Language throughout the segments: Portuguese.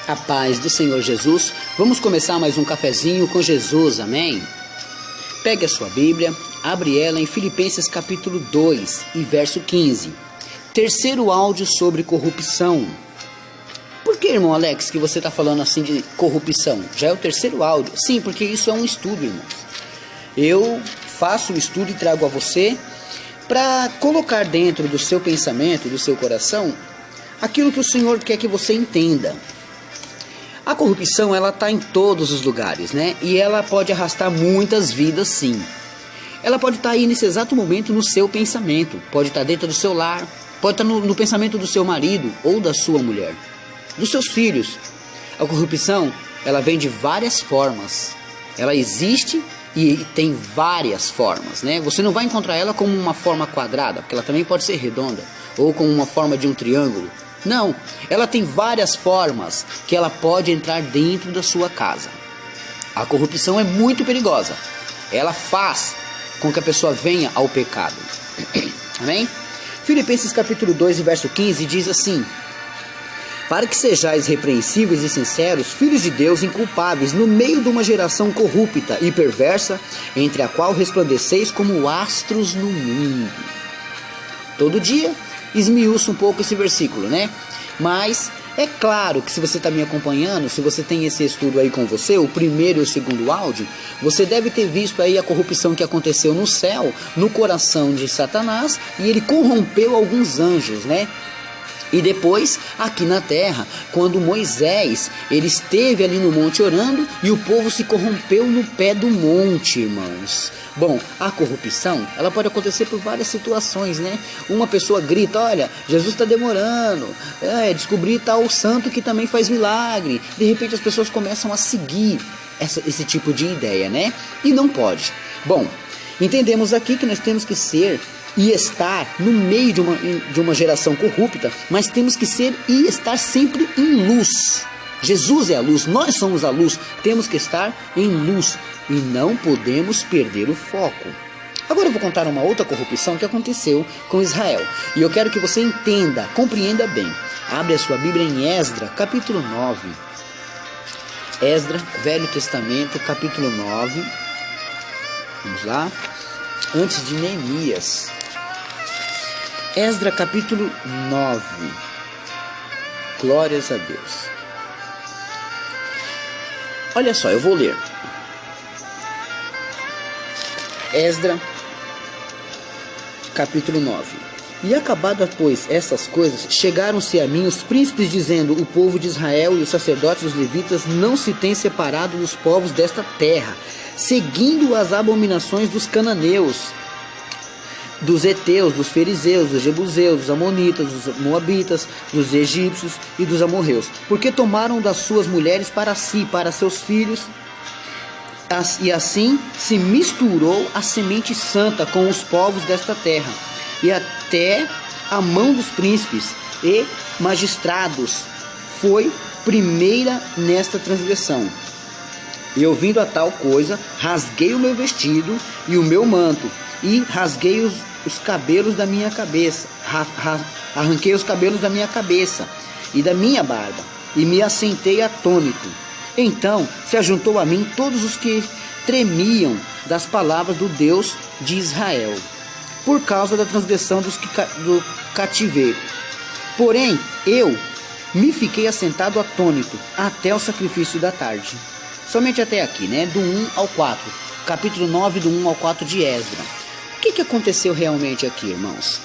A paz do Senhor Jesus. Vamos começar mais um cafezinho com Jesus, amém? Pegue a sua Bíblia, abre ela em Filipenses capítulo 2 e verso 15. Terceiro áudio sobre corrupção. Por que, irmão Alex, que você está falando assim de corrupção? Já é o terceiro áudio. Sim, porque isso é um estudo, irmãos. Eu faço o estudo e trago a você para colocar dentro do seu pensamento, do seu coração, aquilo que o Senhor quer que você entenda. A corrupção, ela está em todos os lugares, né? E ela pode arrastar muitas vidas, sim. Ela pode estar aí nesse exato momento no seu pensamento. Pode estar dentro do seu lar. Pode estar no pensamento do seu marido ou da sua mulher. Dos seus filhos. A corrupção, ela vem de várias formas. Ela existe e tem várias formas, né? Você não vai encontrar ela como uma forma quadrada, porque ela também pode ser redonda. Ou como uma forma de um triângulo. Não, ela tem várias formas que ela pode entrar dentro da sua casa. A corrupção é muito perigosa. Ela faz com que a pessoa venha ao pecado. Amém? Filipenses capítulo 2 e verso 15 diz assim: para que sejais repreensíveis e sinceros, filhos de Deus inculpáveis, no meio de uma geração corrupta e perversa, entre a qual resplandeceis como astros no mundo. Todo dia esmiuça um pouco esse versículo, né? Mas é claro que se você está me acompanhando, se você tem esse estudo aí com você, o primeiro e o segundo áudio, você deve ter visto aí a corrupção que aconteceu no céu, no coração de Satanás, e ele corrompeu alguns anjos, né? E depois, aqui na terra, quando Moisés, ele esteve ali no monte orando e o povo se corrompeu no pé do monte, irmãos. Bom, a corrupção, ela pode acontecer por várias situações, né? Uma pessoa grita, olha, Jesus está demorando, descobri tal santo que também faz milagre. De repente as pessoas começam a seguir esse tipo de ideia, né? E não pode. Bom, entendemos aqui que nós temos que ser e estar no meio de uma geração corrupta, mas temos que ser e estar sempre em luz. Jesus é a luz, nós somos a luz, temos que estar em luz e não podemos perder o foco. Agora eu vou contar uma outra corrupção que aconteceu com Israel. E eu quero que você entenda, compreenda bem. Abre a sua Bíblia em Esdra, capítulo 9. Esdra, Velho Testamento, capítulo 9. Vamos lá. Antes de Neemias. Esdra capítulo 9. Glórias a Deus. Olha só, eu vou ler. Esdra capítulo 9. E acabado, pois, essas coisas, chegaram-se a mim os príncipes, dizendo: o povo de Israel e os sacerdotes e os levitas não se têm separado dos povos desta terra, seguindo as abominações dos cananeus, dos heteus, dos fariseus, dos jebuseus, dos amonitas, dos moabitas, dos egípcios e dos amorreus, porque tomaram das suas mulheres para si, para seus filhos, e assim se misturou a semente santa com os povos desta terra, e até a mão dos príncipes e magistrados foi primeira nesta transgressão. E ouvindo a tal coisa, rasguei o meu vestido e o meu manto, e rasguei os cabelos da minha cabeça, arranquei os cabelos da minha cabeça e da minha barba, e me assentei atônito. Então se ajuntou a mim todos os que tremiam das palavras do Deus de Israel, por causa da transgressão do cativeiro. Porém eu me fiquei assentado atônito até o sacrifício da tarde. Somente até aqui, né? Do 1 ao 4. Capítulo 9, do 1 ao 4 de Esdra. O que aconteceu realmente aqui, irmãos?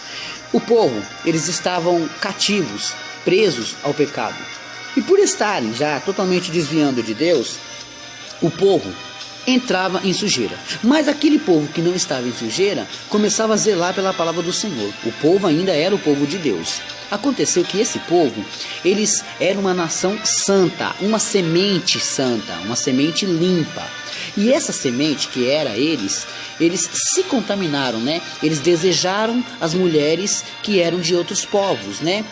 O povo, eles estavam cativos, presos ao pecado. E por estarem já totalmente desviando de Deus, o povo entrava em sujeira. Mas aquele povo que não estava em sujeira, começava a zelar pela palavra do Senhor. O povo ainda era o povo de Deus. Aconteceu que esse povo, eles eram uma nação santa, uma semente santa, uma semente limpa. E essa semente que era eles se contaminaram, né? Eles desejaram as mulheres que eram de outros povos, né?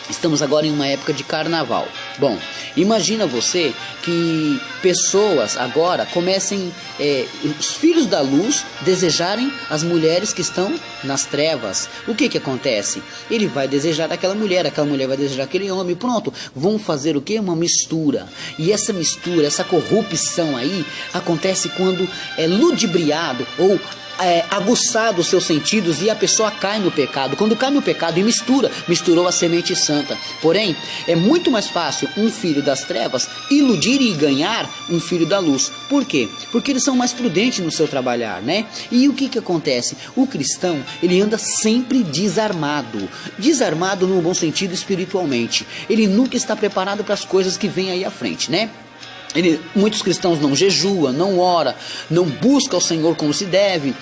Estamos agora em uma época de carnaval. Bom, imagina você que pessoas agora comecem, os filhos da luz, desejarem as mulheres que estão nas trevas. O que acontece? Ele vai desejar aquela mulher vai desejar aquele homem, pronto. Vão fazer o quê? Uma mistura. E essa mistura, essa corrupção aí, acontece quando é ludibriado ou aguçado os seus sentidos e a pessoa cai no pecado. Quando cai no pecado e misturou a semente santa. Porém, é muito mais fácil um filho das trevas iludir e ganhar um filho da luz. Por quê? Porque eles são mais prudentes no seu trabalhar, né? E o que acontece? O cristão, ele anda sempre desarmado. Desarmado no bom sentido espiritualmente. Ele nunca está preparado para as coisas que vêm aí à frente, né? Muitos cristãos não jejuam, não oram, não buscam o Senhor como se deve.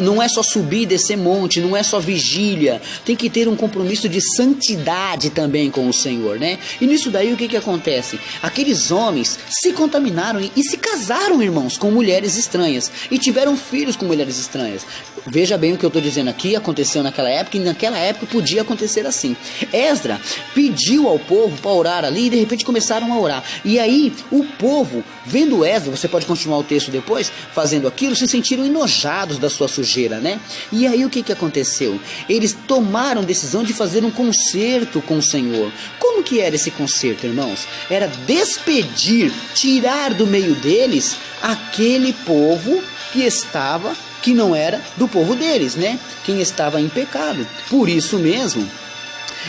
Não é só subir e descer monte, não é só vigília. Tem que ter um compromisso de santidade também com o Senhor, né? E nisso daí o que acontece? Aqueles homens se contaminaram e se casaram, irmãos, com mulheres estranhas. E tiveram filhos com mulheres estranhas. Veja bem o que eu estou dizendo aqui, aconteceu naquela época, e naquela época podia acontecer assim. Esdras pediu ao povo para orar ali e de repente começaram a orar. E aí o povo, vendo Esdras, você pode continuar o texto depois, fazendo aquilo, se sentiram enojados da sua sujeira, né? E aí o que aconteceu? Eles tomaram decisão de fazer um concerto com o Senhor. Como que era esse concerto, irmãos? Era despedir, tirar do meio deles aquele povo que não era do povo deles, né? Quem estava em pecado. Por isso mesmo,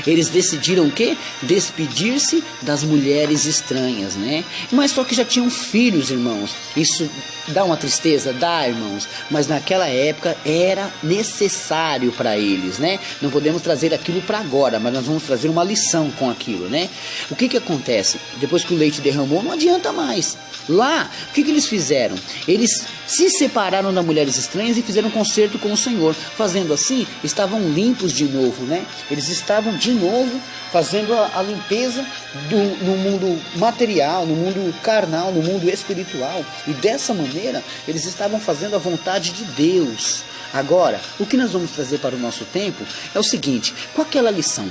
eles decidiram o quê? Despedir-se das mulheres estranhas, né? Mas só que já tinham filhos, irmãos. Isso dá uma tristeza? Dá, irmãos. Mas naquela época era necessário para eles, né? Não podemos trazer aquilo para agora, mas nós vamos trazer uma lição com aquilo, né? O que acontece? Depois que o leite derramou, não adianta mais. Lá, o que eles fizeram? Eles se separaram das mulheres estranhas e fizeram um concerto com o Senhor. Fazendo assim, estavam limpos de novo, né? Eles estavam de novo fazendo a limpeza no mundo material, no mundo carnal, no mundo espiritual. E dessa maneira, eles estavam fazendo a vontade de Deus. Agora, o que nós vamos trazer para o nosso tempo é o seguinte: qual é aquela lição?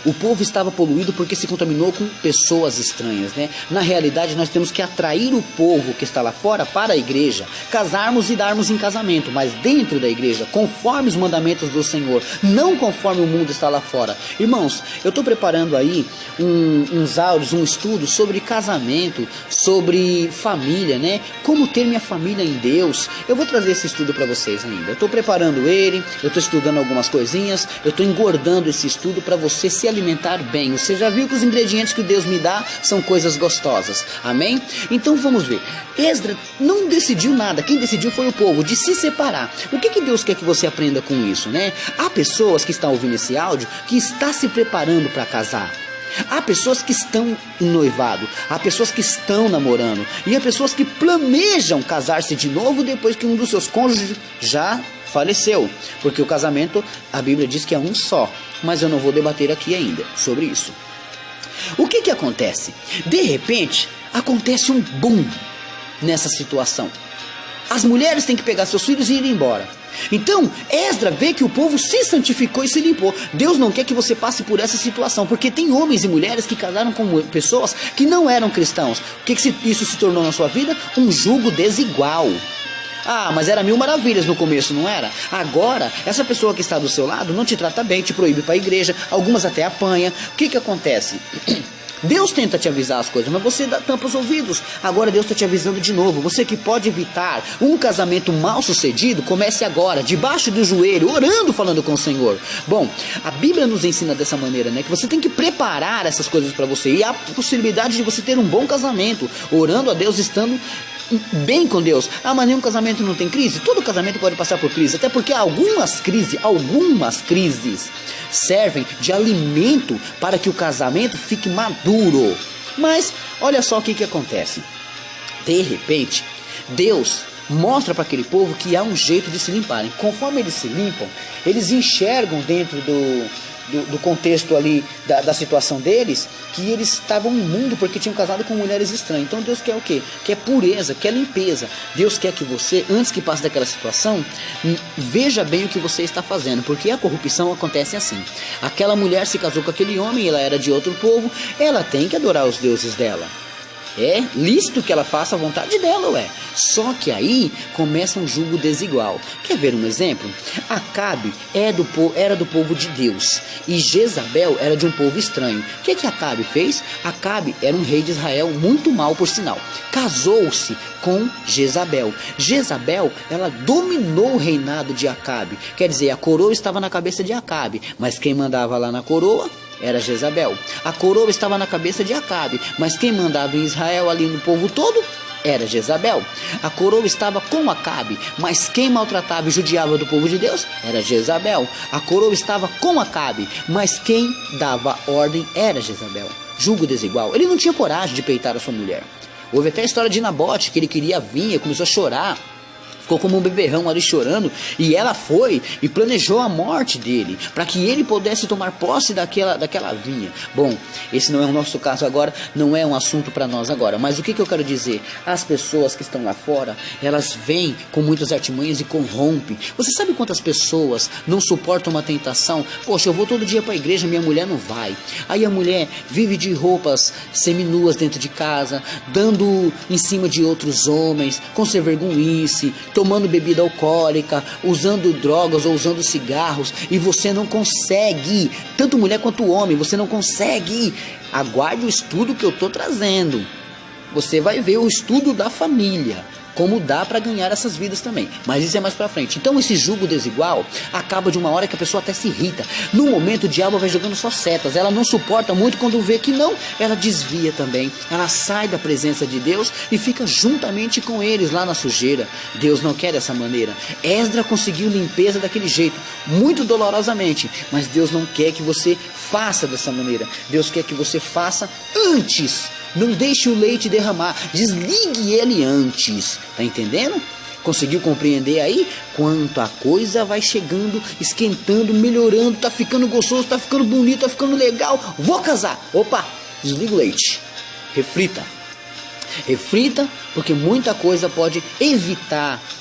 O povo estava poluído porque se contaminou com pessoas estranhas, né? Na realidade, nós temos que atrair o povo que está lá fora para a igreja, casarmos e darmos em casamento, mas dentro da igreja, conforme os mandamentos do Senhor, não conforme o mundo está lá fora. Irmãos, eu estou preparando aí uns áudios, um estudo sobre casamento, sobre família, né? Como ter minha família em Deus. Eu vou trazer esse estudo para vocês ainda. Eu estou preparando ele, eu estou estudando algumas coisinhas, eu estou engordando esse estudo para você se alimentar bem. Você já viu que os ingredientes que Deus me dá são coisas gostosas, amém? Então vamos ver. Esdras não decidiu nada, quem decidiu foi o povo, de se separar. O que Deus quer que você aprenda com isso, né? Há pessoas que estão ouvindo esse áudio que estão se preparando para casar. Há pessoas que estão em noivado, há pessoas que estão namorando, e há pessoas que planejam casar-se de novo depois que um dos seus cônjuges já faleceu, porque o casamento, a Bíblia diz que é um só, mas eu não vou debater aqui ainda sobre isso. O que acontece? De repente, acontece um boom nessa situação. As mulheres têm que pegar seus filhos e ir embora. Então, Esdras vê que o povo se santificou e se limpou. Deus não quer que você passe por essa situação, porque tem homens e mulheres que casaram com pessoas que não eram cristãos. O que isso se tornou na sua vida? Um jugo desigual. Ah, mas era mil maravilhas no começo, não era? Agora, essa pessoa que está do seu lado não te trata bem, te proíbe para a igreja, algumas até apanha. O que acontece? Deus tenta te avisar as coisas, mas você tampa os ouvidos. Agora Deus está te avisando de novo. Você que pode evitar um casamento mal sucedido, comece agora, debaixo do joelho, orando, falando com o Senhor. Bom, a Bíblia nos ensina dessa maneira, né? Que você tem que preparar essas coisas para você. E há a possibilidade de você ter um bom casamento, orando a Deus, estando bem com Deus. Ah, mas nenhum casamento não tem crise? Todo casamento pode passar por crise, até porque algumas crises servem de alimento para que o casamento fique maduro. Mas olha só o que acontece. De repente, Deus mostra para aquele povo que há um jeito de se limparem. Conforme eles se limpam, eles enxergam dentro do contexto ali da situação deles, que eles estavam imundos porque tinham casado com mulheres estranhas. Então Deus quer o quê? Quer pureza, quer limpeza. Deus quer que você, antes que passe daquela situação, veja bem o que você está fazendo, porque a corrupção acontece assim. Aquela mulher se casou com aquele homem, ela era de outro povo, ela tem que adorar os deuses dela. É lícito que ela faça a vontade dela, ué. Só que aí começa um julgo desigual. Quer ver um exemplo? Acabe era do povo de Deus e Jezabel era de um povo estranho. O que Acabe fez? Acabe era um rei de Israel muito mau, por sinal. Casou-se com Jezabel. Jezabel, ela dominou o reinado de Acabe. Quer dizer, a coroa estava na cabeça de Acabe, mas quem mandava lá na coroa era Jezabel. A coroa estava na cabeça de Acabe, mas quem mandava em Israel ali no povo todo era Jezabel. A coroa estava com Acabe, mas quem maltratava e judiava do povo de Deus era Jezabel. A coroa estava com Acabe, mas quem dava ordem era Jezabel. Julgo desigual. Ele não tinha coragem de peitar a sua mulher. Houve até a história de Nabote, que ele queria a vinha, começou a chorar. Ficou como um beberrão ali chorando, e ela foi e planejou a morte dele, para que ele pudesse tomar posse daquela vinha. Bom, esse não é o nosso caso agora, não é um assunto para nós agora, mas o que eu quero dizer? As pessoas que estão lá fora, elas vêm com muitas artimanhas e corrompem. Você sabe quantas pessoas não suportam uma tentação? Poxa, eu vou todo dia para a igreja, minha mulher não vai. Aí a mulher vive de roupas seminuas dentro de casa, dando em cima de outros homens, com sem vergonhice, tomando bebida alcoólica, usando drogas ou usando cigarros, e você não consegue, tanto mulher quanto homem, você não consegue. Aguarde o estudo que eu estou trazendo. Você vai ver o estudo da família, como dá para ganhar essas vidas também, mas isso é mais para frente. Então esse julgo desigual acaba de uma hora que a pessoa até se irrita. No momento o diabo vai jogando só setas, ela não suporta muito, quando vê que não, ela desvia também, ela sai da presença de Deus e fica juntamente com eles lá na sujeira. Deus não quer dessa maneira. Esdra conseguiu limpeza daquele jeito, muito dolorosamente, mas Deus não quer que você faça dessa maneira. Deus quer que você faça antes. Não deixe o leite derramar, desligue ele antes, tá entendendo? Conseguiu compreender aí? Quanto a coisa vai chegando, esquentando, melhorando, tá ficando gostoso, tá ficando bonito, tá ficando legal, vou casar, opa, desliga o leite, reflita, porque muita coisa pode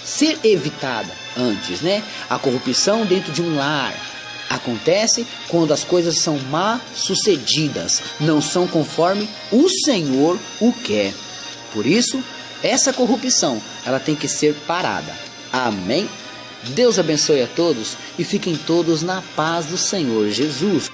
ser evitada antes, né? A corrupção dentro de um lar acontece quando as coisas são mal sucedidas, não são conforme o Senhor o quer. Por isso, essa corrupção, ela tem que ser parada. Amém? Deus abençoe a todos e fiquem todos na paz do Senhor Jesus.